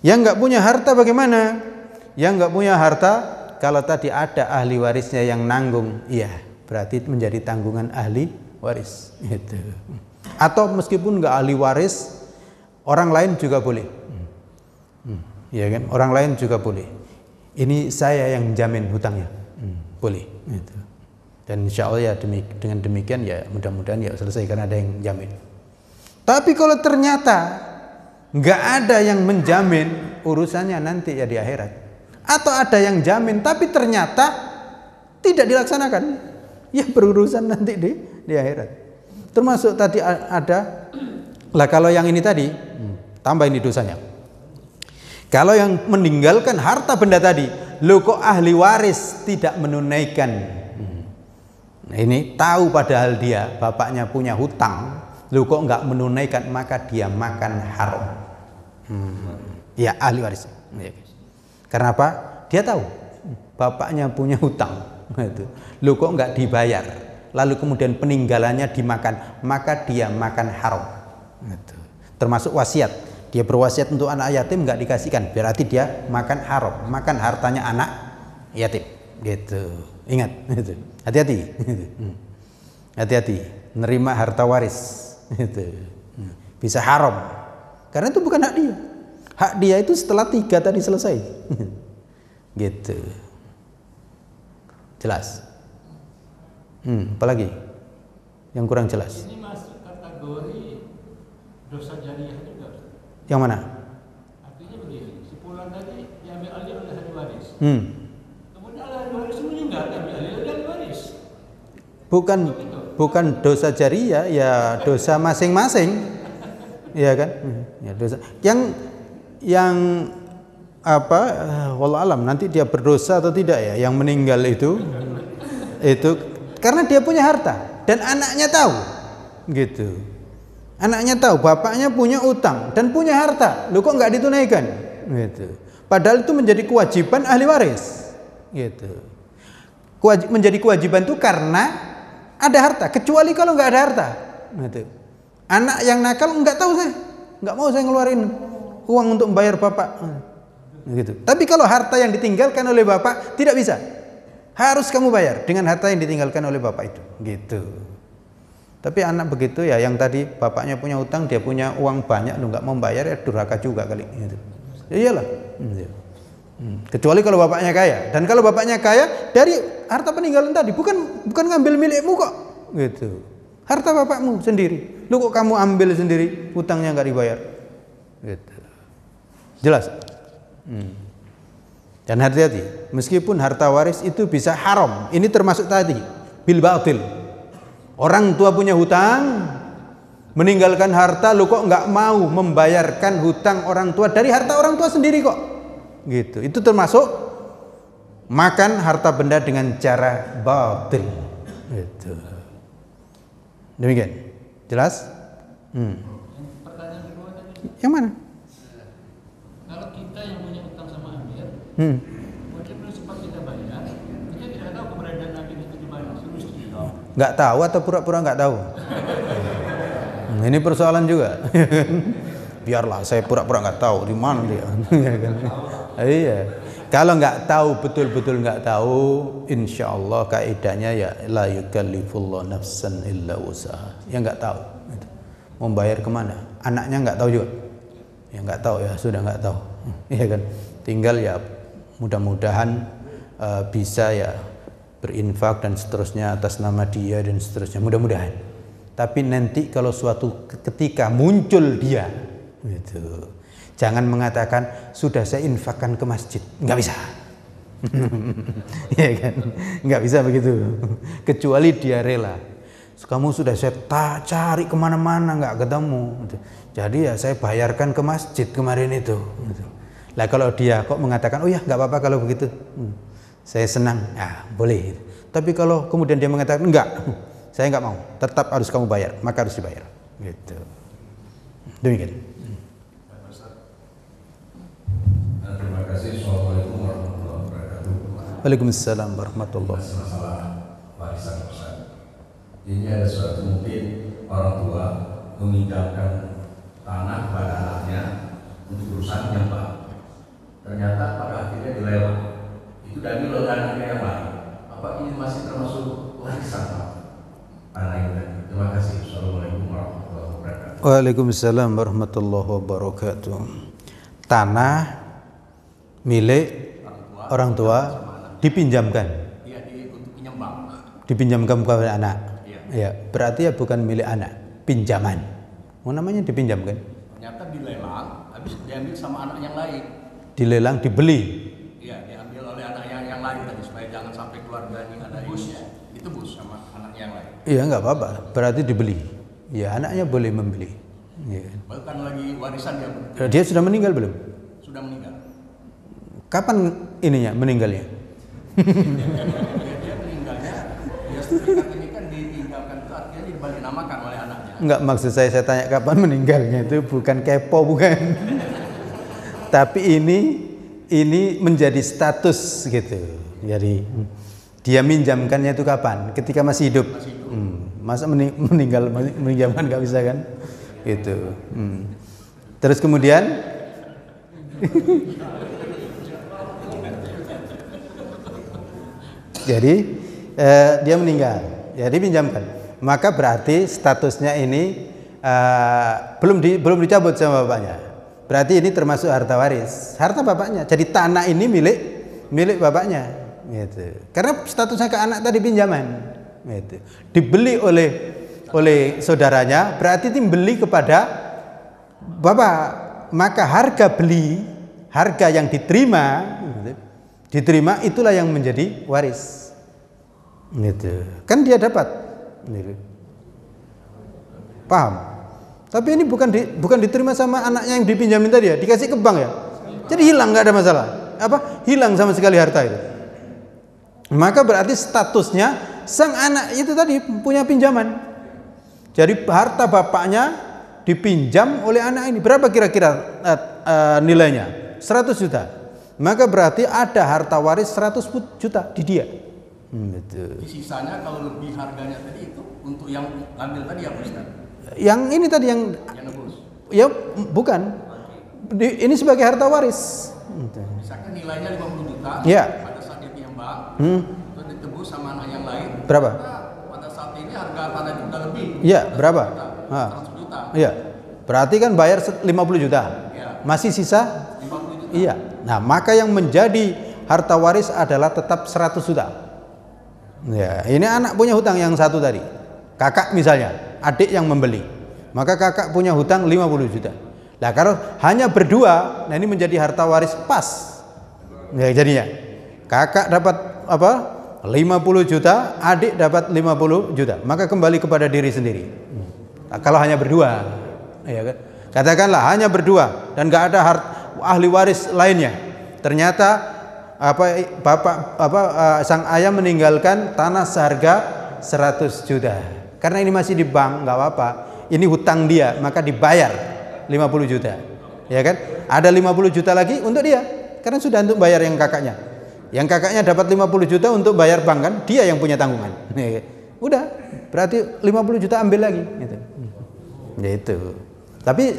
Yang enggak punya harta bagaimana? Yang enggak punya harta, kalau tadi ada ahli warisnya yang nanggung, iya, berarti menjadi tanggungan ahli waris. Gitu. Atau meskipun enggak ahli waris, orang lain juga boleh. Ya kan? Orang lain juga boleh. Ini saya yang menjamin hutangnya. Boleh gitu. Dan insya Allah ya dengan demikian ya mudah-mudahan ya selesai karena ada yang jamin. Tapi kalau ternyata nggak ada yang menjamin, urusannya nanti ya di akhirat. Atau ada yang jamin tapi ternyata tidak dilaksanakan, ya berurusan nanti di akhirat. Termasuk tadi ada lah, kalau yang ini tadi tambah ini dosanya. Kalau yang meninggalkan harta benda tadi, lo kok ahli waris tidak menunaikan? Nah, ini tahu padahal dia bapaknya punya hutang, lo kok nggak menunaikan, maka dia makan haram. Ya ahli waris. Karena apa? Dia tahu bapaknya punya hutang, lo kok nggak dibayar, lalu kemudian peninggalannya dimakan, maka dia makan haram. Termasuk wasiat. Dia berwasiat untuk anak yatim nggak dikasihkan, berarti dia makan haram, makan hartanya anak yatim. Gitu. Ingat, gitu. Hati-hati. Hati-hati. Nerima harta waris. Gitu. Bisa haram. Karena itu bukan hak dia. Hak dia itu setelah 3 tadi selesai. Gitu. Jelas? Apalagi yang kurang jelas? Ini masuk kategori kategori dosa jariah juga. Yang mana? Artinya begini, si fulan tadi diambil alih oleh ahli waris. Hmm. Kemudian ahli waris meninggal, diambil alih oleh ahli waris. Bukan dosa jariah, ya dosa masing-masing. Iya kan? Ya dosa. Yang apa? Wallahu alam, nanti dia berdosa atau tidak ya yang meninggal itu karena dia punya harta dan anaknya tahu. Gitu. Anaknya tahu bapaknya punya utang dan punya harta. Loh kok nggak ditunaikan? Gitu. Padahal itu menjadi kewajiban ahli waris. Gitu. Menjadi kewajiban itu karena ada harta, kecuali kalau nggak ada harta. Gitu. Anak yang nakal nggak tahu saya, nggak mau saya ngeluarin uang untuk membayar bapak. Gitu. Tapi kalau harta yang ditinggalkan oleh bapak tidak bisa, harus kamu bayar dengan harta yang ditinggalkan oleh bapak itu. Gitu. Tapi anak begitu ya, yang tadi bapaknya punya utang, dia punya uang banyak, lu nggak mau bayar, ya durhaka juga kali. Gitu. Ya iyalah. Kecuali kalau bapaknya kaya, dan kalau bapaknya kaya dari harta peninggalan tadi, bukan ngambil milikmu kok. Gitu. Harta bapakmu sendiri, lu kok kamu ambil sendiri, utangnya nggak dibayar, gitu. Jelas. Dan hati-hati, meskipun harta waris itu bisa haram, ini termasuk tadi bil batil. Orang tua punya hutang, meninggalkan harta, lu kok nggak mau membayarkan hutang orang tua dari harta orang tua sendiri kok, gitu. Itu termasuk makan harta benda dengan cara batil, gitu. Demikian, jelas? Pertanyaan kedua tadi. Yang mana? Kalau kita yang punya utang sama Amir, kemudian belum sempat kita bayar, kita tidak tahu keberadaan Amir itu di mana. Nggak tahu atau pura-pura nggak tahu? Ini persoalan juga. Biarlah saya pura-pura nggak tahu di mana dia. Iya. Kalau nggak tahu, betul-betul nggak tahu, insya Allah kaidahnya ya la yukallifullahu nafsan illa usaha. Ya nggak tahu, mau bayar kemana? Anaknya nggak tahu juga. Ya nggak tahu ya, sudah nggak tahu. Iya kan? Tinggal ya mudah-mudahan bisa ya berinfak dan seterusnya atas nama dia dan seterusnya. Mudah-mudahan. Tapi nanti kalau suatu ketika muncul dia, gitu. Jangan mengatakan sudah saya infakkan ke masjid, nggak bisa, ya kan? Nggak bisa begitu. Kecuali dia rela. Kamu sudah saya cari kemana-mana nggak ketemu. Jadi ya saya bayarkan ke masjid kemarin itu. Lah kalau dia kok mengatakan oh ya nggak apa-apa kalau begitu, saya senang, ya boleh. Tapi kalau kemudian dia mengatakan enggak, saya nggak mau, tetap harus kamu bayar, maka harus dibayar. Gitu. Demikian. Terima kasih. Assalamualaikum warahmatullahi wabarakatuh. Waalaikumsalam warahmatullahi wabarakatuh. Masalah warisan Ustaz. Ini ada suatu mungkin orang tua meminjamkan tanah pada anaknya untuk urusan nyembah. Ternyata pada akhirnya dilelang. Itu diambil oleh anaknya yang lain. Apa ini masih termasuk warisan Pak? Tanah ini tadi. Terima kasih. Assalamualaikum warahmatullahi wabarakatuh. Waalaikumsalam warahmatullahi wabarakatuh. Tanah milik orang tua dipinjamkan. Iya, untuk penyembah. Dipinjamkan kepada anak. Iya. Ya, berarti ya bukan milik anak, pinjaman. Oh, namanya dipinjamkan. Ternyata dilelang, habis diambil sama anak yang lain. Dilelang, dibeli. Iya, diambil oleh anak yang lain tadi supaya jangan sampai keluarga ini ada busnya. Itu bus sama anak yang lain. Iya, nggak apa-apa. Berarti dibeli. Ya, anaknya boleh membeli. Ya. Bukan lagi warisan dia. Dia sudah meninggal belum? Sudah meninggal. Kapan ininya meninggalnya? Dia meninggalnya, dia sertifikat ini kan ditinggalkan itu artinya dibalik namakan oleh anaknya. Enggak, maksud saya tanya kapan meninggalnya, itu bukan kepo, bukan. Tapi ini menjadi status gitu. Jadi dia minjamkannya itu kapan? Ketika masih hidup. Masa meninggal meminjamkan nggak bisa kan? Gitu. Terus kemudian jadi dia meninggal, jadi pinjamkan. Maka berarti statusnya ini belum dicabut sama bapaknya. Berarti ini termasuk harta waris, harta bapaknya. Jadi tanah ini milik bapaknya, gitu. Karena statusnya ke anak tadi pinjaman, gitu. Dibeli oleh oleh saudaranya, berarti itu beli kepada bapak, maka harga beli, harga yang diterima itulah yang menjadi waris. Gitu. Kan dia dapat. Gitu. Paham? Tapi ini bukan diterima sama anaknya yang dipinjamin tadi ya, dikasih ke bank ya. Jadi hilang, nggak ada masalah. Hilang sama sekali harta itu. Maka berarti statusnya sang anak itu tadi punya pinjaman. Jadi harta bapaknya dipinjam oleh anak ini. Berapa kira-kira nilainya? 100 juta. Maka berarti ada harta waris 100 juta di dia. Betul. Sisanya kalau lebih harganya tadi itu untuk yang ambil tadi apa Ustaz? Yang ini tadi yang nebus. Ya bukan. Ini sebagai harta waris. Misalkan nilainya 50 juta. Ya. Pada saat dia pinjam bank, itu ditebus sama anak yang lain. Berapa? Pada saat ini harga tanah juga lebih. Iya, berapa? 100 juta. Iya. Berarti kan bayar 50 juta. Ya. Masih sisa 50 juta. Iya. Nah, maka yang menjadi harta waris adalah tetap 100 juta. Ya, ini anak punya hutang yang satu tadi. Kakak misalnya, adik yang membeli. Maka kakak punya hutang 50 juta. Nah, kalau hanya berdua, nah ini menjadi harta waris pas. Ya, jadinya kakak dapat 50 juta, adik dapat 50 juta. Maka kembali kepada diri sendiri. Nah, kalau hanya berdua, ya kan? Katakanlah hanya berdua dan nggak ada ahli waris lainnya. Ternyata sang ayah meninggalkan tanah seharga 100 juta. Karena ini masih di bank, nggak apa-apa. Ini hutang dia, maka dibayar 50 juta. Ya kan? Ada 50 juta lagi untuk dia. Karena sudah untuk bayar yang kakaknya. Yang kakaknya dapat 50 juta untuk bayar bank kan, dia yang punya tanggungan. Udah, berarti 50 juta ambil lagi gitu. Ya itu. Tapi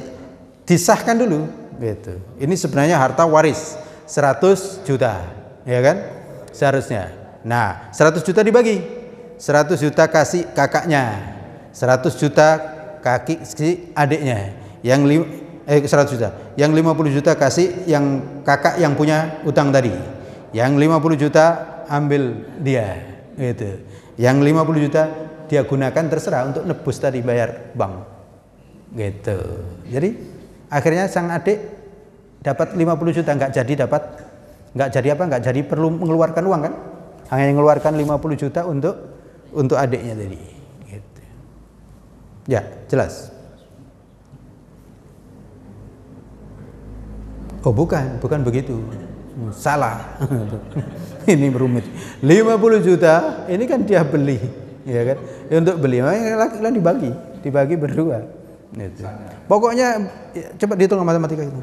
disahkan dulu gitu. Ini sebenarnya harta waris 100 juta, ya kan? Seharusnya. Nah, 100 juta dibagi. 100 juta kasih kakaknya. 100 juta kaki si adiknya. Yang 100 juta. Yang 50 juta kasih yang kakak yang punya utang tadi. Yang 50 juta ambil dia, gitu. Yang 50 juta dia gunakan terserah untuk nebus tadi bayar bank. Gitu. Jadi akhirnya sang adik dapat 50 juta, nggak jadi perlu mengeluarkan uang kan, hanya mengeluarkan 50 juta untuk adiknya tadi gitu. Ya, jelas. Oh bukan begitu, salah. Ini berumit 50 juta ini kan dia beli, ya kan, untuk beli makanya dibagi berdua gitu. Pokoknya coba dihitung matematika itu.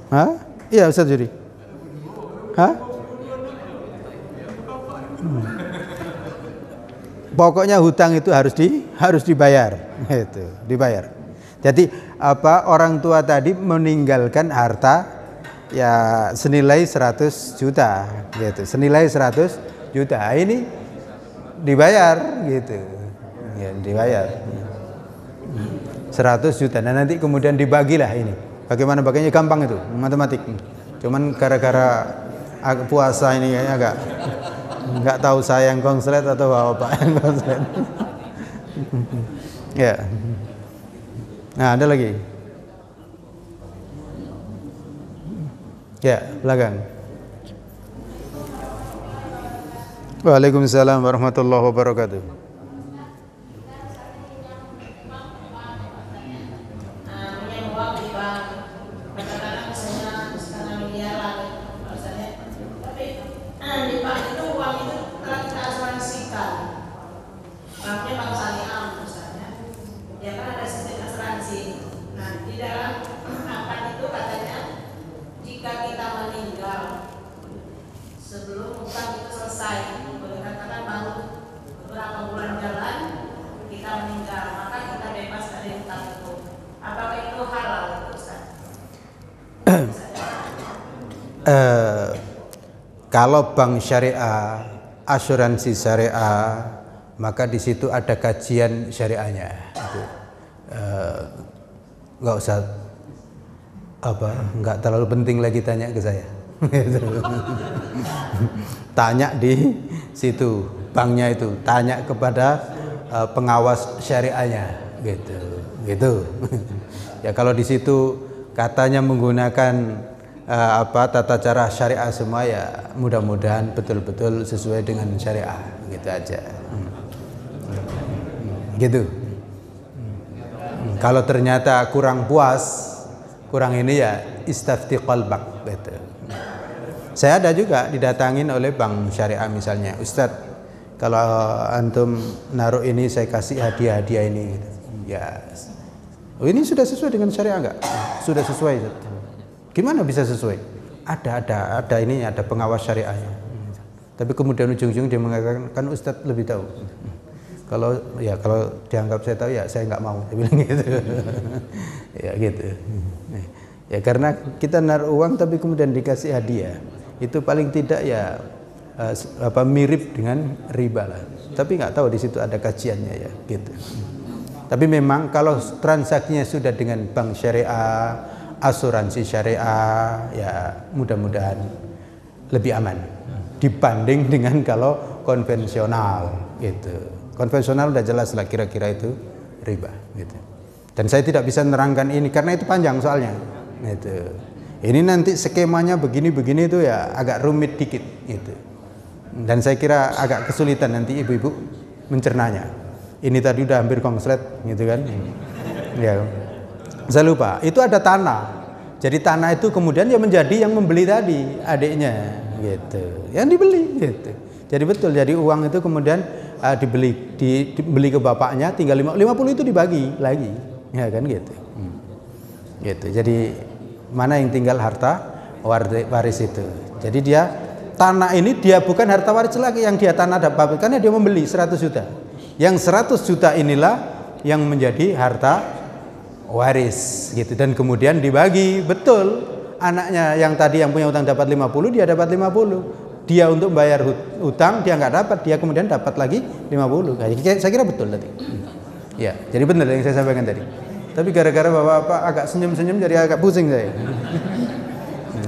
Hah? Iya Ustaz Juri. Hah? Pokoknya hutang itu harus dibayar, itu dibayar. Jadi orang tua tadi meninggalkan harta ya senilai 100 juta gitu. Senilai 100 juta. Ini dibayar gitu. Ya, dibayar. 100 juta. Nah, nanti kemudian dibagilah ini. Bagaimana bagiannya gampang itu, matematik. Cuman gara-gara puasa ini kayaknya nggak tahu saya yang konslet atau bapak yang konslet. Ya. Nah, ada lagi. Ya, belakang. Waalaikumsalam warahmatullahi wabarakatuh. Kalau bank syariah, asuransi syariah, maka di situ ada kajian syariahnya. Nggak usah nggak terlalu penting lagi tanya ke saya. Tanya di situ banknya itu, tanya kepada pengawas syariahnya, gitu. Ya kalau di situ katanya menggunakan tata cara syariah semua, ya mudah-mudahan betul-betul sesuai dengan syariah, gitu aja. Gitu. Kalau ternyata kurang puas, kurang ini, ya istafti qalbak, gitu. Saya ada juga didatangin oleh bank syariah misalnya, Ustadz, kalau antum naruh ini saya kasih hadiah ini, gitu. Ya, ini sudah sesuai dengan syariah enggak? Sudah sesuai. Gimana bisa sesuai? Ada ini, ada pengawas syariahnya. Tapi kemudian ujung-ujung dia mengatakan, kan Ustadz lebih tahu. Kalau dianggap saya tahu, ya saya nggak mau, dia bilang gitu. Ya gitu. Ya karena kita naruh uang tapi kemudian dikasih hadiah, itu paling tidak ya mirip dengan riba lah. Tapi nggak tahu di situ ada kajiannya, ya gitu. Tapi memang kalau transaksinya sudah dengan bank syariah, asuransi syariah, ya mudah-mudahan lebih aman dibanding dengan kalau konvensional, gitu. Konvensional udah jelas lah kira-kira itu riba, gitu. Dan saya tidak bisa menerangkan ini karena itu panjang soalnya, gitu. Ini nanti skemanya begini-begini itu ya agak rumit dikit, gitu. Dan saya kira agak kesulitan nanti ibu-ibu mencernanya. Ini tadi udah hampir konslet, gitu kan? Ya, saya lupa. Itu ada tanah. Jadi tanah itu kemudian ya menjadi yang membeli tadi adiknya, gitu. Yang dibeli, gitu. Jadi betul. Jadi uang itu kemudian dibeli ke bapaknya, tinggal 50 itu dibagi lagi, ya kan gitu. Gitu. Jadi mana yang tinggal harta waris itu. Jadi dia tanah ini dia bukan harta waris lagi yang dia tanah dapat, karena dia membeli 100 juta. Yang 100 juta inilah yang menjadi harta waris, gitu. Dan kemudian dibagi, betul. Anaknya yang tadi yang punya utang dapat 50, dia dapat 50. Dia untuk bayar hutang dia nggak dapat, dia kemudian dapat lagi 50. Saya kira betul tadi. Ya, jadi benar yang saya sampaikan tadi. Tapi gara-gara bapak-bapak agak senyum-senyum jadi agak pusing saya.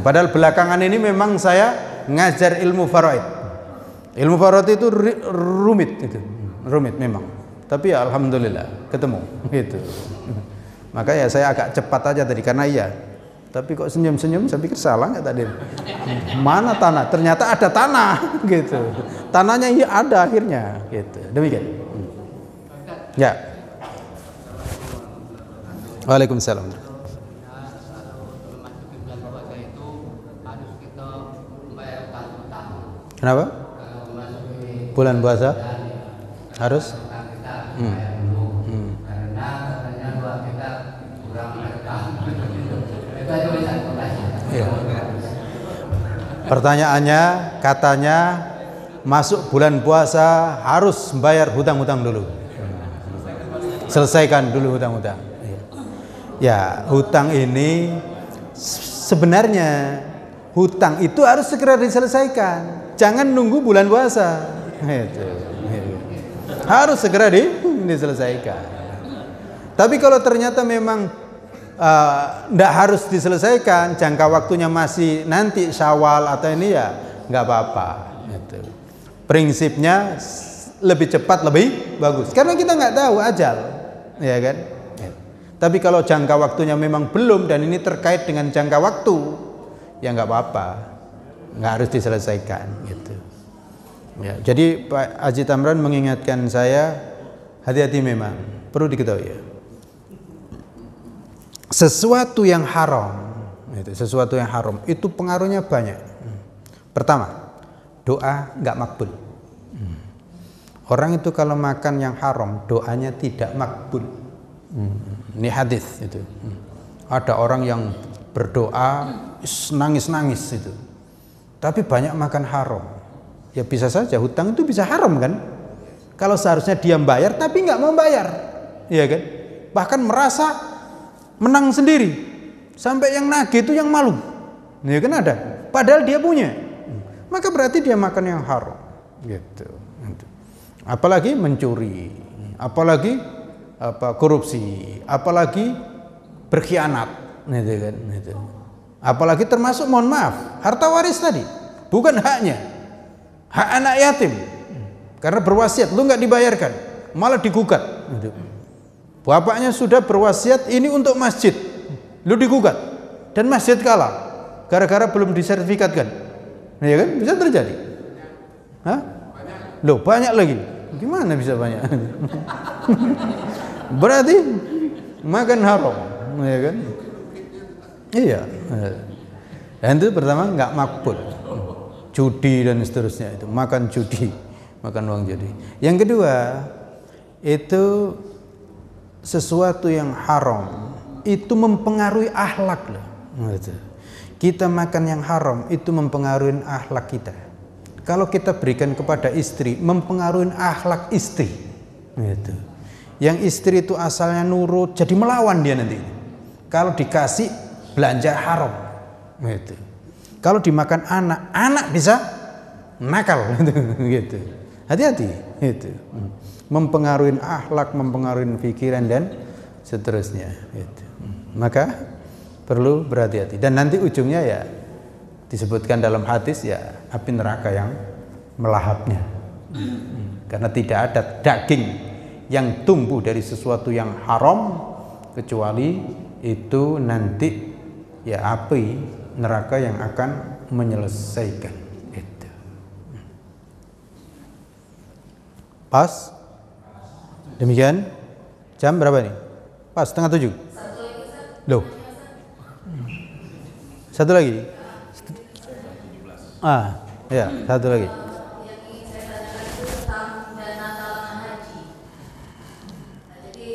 Padahal belakangan ini memang saya ngajar ilmu faraid. Ilmu faraid itu rumit itu. Rumit memang. Tapi ya alhamdulillah ketemu gitu. Maka ya saya agak cepat aja tadi karena iya. Tapi kok senyum-senyum, saya pikir salah nggak tadi? Mana tanah? Ternyata ada tanah, gitu. Tanahnya iya ada akhirnya, gitu. Demikian. Ya. Waalaikumsalam. Kenapa? Bulan puasa harus? Ya. Pertanyaannya katanya masuk bulan puasa harus bayar hutang-hutang dulu. Selesaikan dulu hutang-hutang. Ya, hutang ini sebenarnya hutang itu harus segera diselesaikan. Jangan nunggu bulan puasa. Harus segera diselesaikan. Tapi kalau ternyata memang tidak harus diselesaikan, jangka waktunya masih nanti Syawal atau ini, ya nggak apa-apa. Gitu. Prinsipnya lebih cepat lebih bagus, karena kita nggak tahu ajal, ya kan. Tapi kalau jangka waktunya memang belum dan ini terkait dengan jangka waktu, ya nggak apa-apa, nggak harus diselesaikan. Gitu. Ya, jadi Pak Haji Tamran mengingatkan saya hati-hati, memang perlu diketahui ya. Sesuatu yang haram itu pengaruhnya banyak. Pertama, doa nggak makbul. Orang itu kalau makan yang haram, doanya tidak makbul. Ini hadis itu. Ada orang yang berdoa nangis-nangis itu, tapi banyak makan haram. Ya bisa saja hutang itu bisa haram kan? Kalau seharusnya dia bayar tapi nggak mau bayar, ya kan? Bahkan merasa menang sendiri, sampai yang nagih itu yang malu, ya kan ada. Padahal dia punya, maka berarti dia makan yang haram, gitu. Apalagi mencuri, apalagi korupsi, apalagi berkhianat, Gitu kan, gitu. Apalagi termasuk, mohon maaf, harta waris tadi bukan haknya, hak anak yatim. Karena berwasiat, lu nggak dibayarkan, malah digugat. Gitu. Bapaknya sudah berwasiat ini untuk masjid, lu digugat, dan masjid kalah gara-gara belum disertifikatkan. Ya kan, bisa terjadi. Hah? Loh, banyak lagi. Gimana bisa banyak? Berarti makan haram, ya kan? Iya. Dan itu pertama nggak makbul. Judi dan seterusnya itu, makan judi, makan uang judi. Yang kedua, itu sesuatu yang haram itu mempengaruhi akhlak loh. Gitu. Kita makan yang haram itu mempengaruhi akhlak kita. Kalau kita berikan kepada istri, mempengaruhi akhlak istri. Gitu. Yang istri itu asalnya nurut, jadi melawan dia nanti. Kalau dikasih belanja haram. Gitu. Kalau dimakan anak, anak bisa nakal. Gitu. Hati-hati. Gitu. Mempengaruhi akhlak, mempengaruhi pikiran dan seterusnya. Gitu. Maka perlu berhati-hati. Dan nanti ujungnya ya disebutkan dalam hadis ya api neraka yang melahapnya. Karena tidak ada daging yang tumbuh dari sesuatu yang haram kecuali itu nanti ya api neraka yang akan menyelesaikan itu. Pas? Demikian? Jam berapa nih? Pas, 6:30. Loh. Satu lagi. Ya, satu lagi. Yang ingin saya tanyakan itu tentang dana talangan haji. Nah, jadi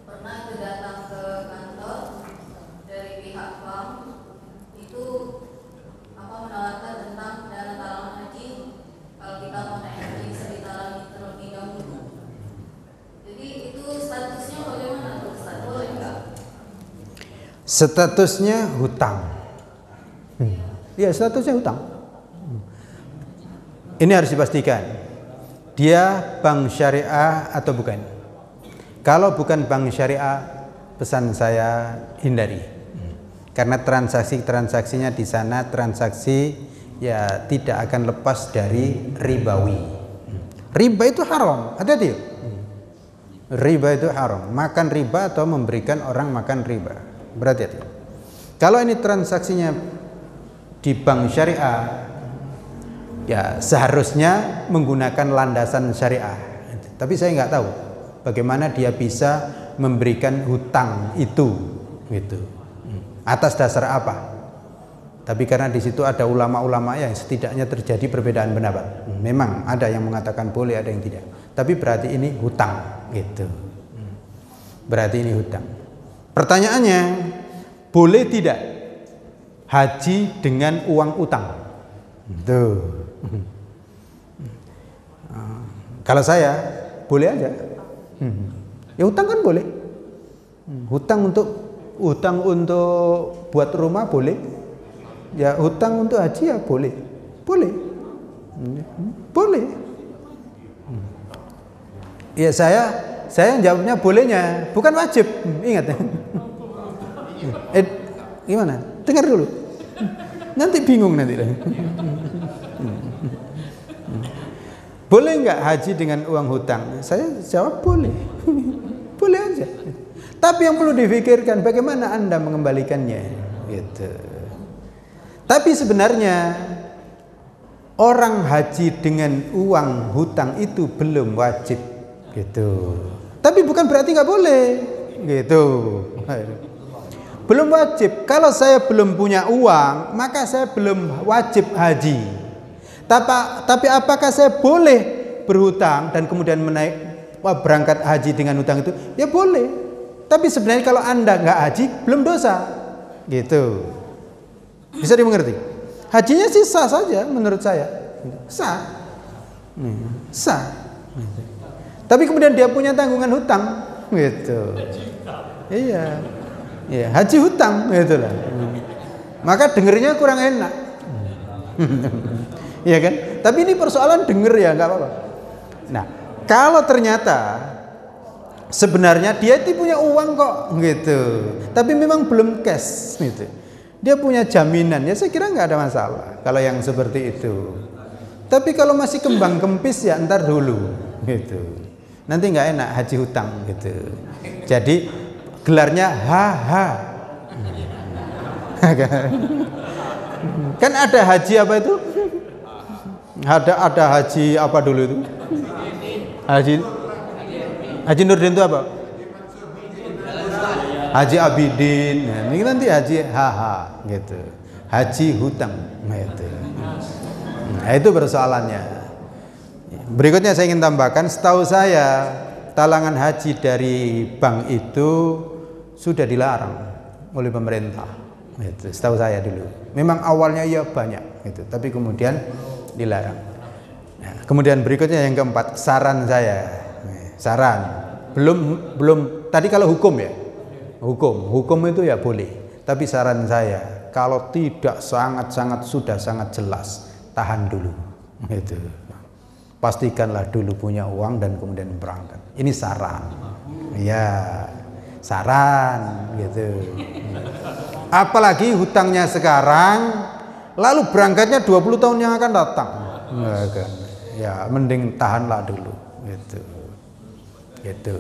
pernah itu datang ke kantor dari pihak bank itu menawarkan tentang dana talangan haji. Kalau kita mau naik haji bisa ditalangi terlebih dahulu. Jadi itu statusnya bagaimana tuh? Boleh nggak? Statusnya hutang. Ya, statusnya hutang. Ini harus dipastikan dia bank syariah atau bukan. Kalau bukan bank syariah, pesan saya hindari. Karena transaksinya di sana transaksi ya tidak akan lepas dari ribawi. Riba itu haram, hati-hati. Riba itu haram. Makan riba atau memberikan orang makan riba, berhati-hati. Kalau ini transaksinya di bank syariah, ya seharusnya menggunakan landasan syariah. Tapi saya nggak tahu bagaimana dia bisa memberikan hutang itu, gitu. Atas dasar apa? Tapi karena di situ ada ulama-ulama yang setidaknya terjadi perbedaan pendapat. Memang ada yang mengatakan boleh, ada yang tidak. Tapi berarti ini hutang, gitu. Berarti ini hutang. Pertanyaannya, boleh tidak haji dengan uang utang? Tuh. Kalau saya boleh aja. Ya hutang kan boleh. Hutang untuk buat rumah boleh. Ya hutang untuk haji ya boleh. Boleh. Boleh. Ya saya jawabnya bolehnya, bukan wajib. Ingat. Gimana? Dengar dulu. Nanti bingung nanti. Boleh nggak haji dengan uang hutang? Saya jawab boleh. Boleh aja. Tapi yang perlu difikirkan bagaimana Anda mengembalikannya, gitu. Tapi sebenarnya orang haji dengan uang hutang itu belum wajib, gitu. Tapi bukan berarti nggak boleh, gitu. Belum wajib. Kalau saya belum punya uang, maka saya belum wajib haji. Tapi apakah saya boleh berhutang dan kemudian berangkat haji dengan hutang itu? Ya boleh. Tapi sebenarnya kalau Anda nggak haji, belum dosa, gitu. Bisa dimengerti? Hajinya sih sah saja menurut saya, sah, sah. Tapi kemudian dia punya tanggungan hutang, gitu. Iya. Ya, haji hutang, itulah. Maka dengernya kurang enak. Iya kan? Tapi ini persoalan denger ya, nggak apa-apa. Nah, kalau ternyata Sebenarnya dia itu punya uang kok gitu, tapi memang belum cash gitu. Dia punya jaminan, ya saya kira nggak ada masalah kalau yang seperti itu. Tapi kalau masih kembang kempis ya ntar dulu gitu. Nanti nggak enak haji hutang gitu. Jadi gelarnya HH. Kan ada haji apa itu? Ada haji apa dulu itu? Haji Nurdin itu apa? Haji Abidin. Nah, ini nanti haji HH gitu. Haji hutang gitu. Nah, itu persoalannya. Berikutnya saya ingin tambahkan, setahu saya talangan haji dari bank itu sudah dilarang oleh pemerintah. Gitu. Setahu saya dulu. Memang awalnya ya banyak gitu, tapi kemudian dilarang. Nah, kemudian berikutnya yang keempat, saran saya. Saran, belum tadi kalau hukum ya, hukum itu ya boleh, tapi saran saya kalau tidak sudah sangat jelas, tahan dulu gitu. Pastikanlah dulu punya uang dan kemudian berangkat. Ini saran ya, saran gitu. Apalagi hutangnya sekarang lalu berangkatnya 20 tahun yang akan datang, ya mending tahanlah dulu gitu. Gitu.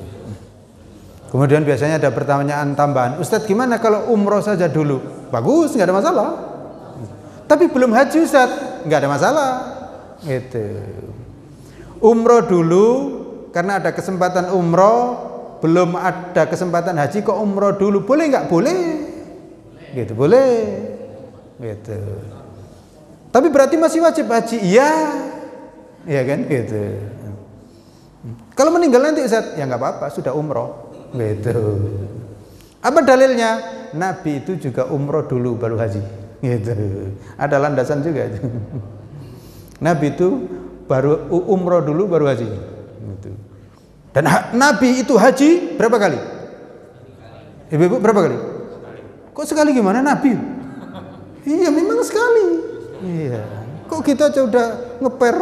Kemudian biasanya ada pertanyaan tambahan, Ustadz gimana kalau umroh saja dulu? Bagus, nggak ada masalah. Tapi belum haji Ustadz, nggak ada masalah. Gitu. Umroh dulu, karena ada kesempatan umroh, belum ada kesempatan haji, kok umroh dulu? Boleh nggak? Boleh. Gitu, boleh. Gitu. Tapi berarti masih wajib haji? Iya. Iya kan? Gitu. Kalau meninggal nanti Ustaz, ya nggak apa-apa, sudah umroh, gitu. Apa dalilnya? Nabi itu juga umroh dulu baru haji, gitu. Ada landasan juga. Nabi itu baru umroh dulu baru haji, gitu. Dan Nabi itu haji berapa kali? Ibu berapa kali? Kok sekali gimana Nabi? Iya memang sekali. Iya. Kok kita aja udah ngeper?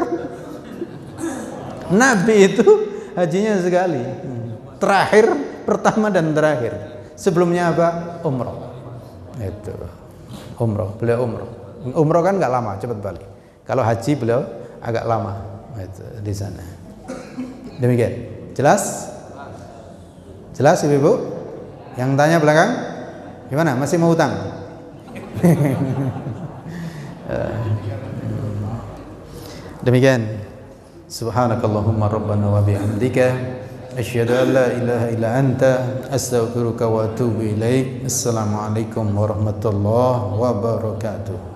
Nabi itu hajinya sekali, terakhir, pertama dan terakhir. Sebelumnya apa? Umroh. Itu umroh, beliau umroh. Umroh kan nggak lama, cepat balik. Kalau haji beliau agak lama itu di sana. Demikian, jelas? Jelas ibu-ibu? Yang tanya belakang, gimana? Masih mau hutang? Demikian. Subhanakallahumma rabbana wa bihamdika asyhadu an la ilaha illa anta astaghfiruka wa atubu ilaik. Assalamualaikum warahmatullahi wabarakatuh.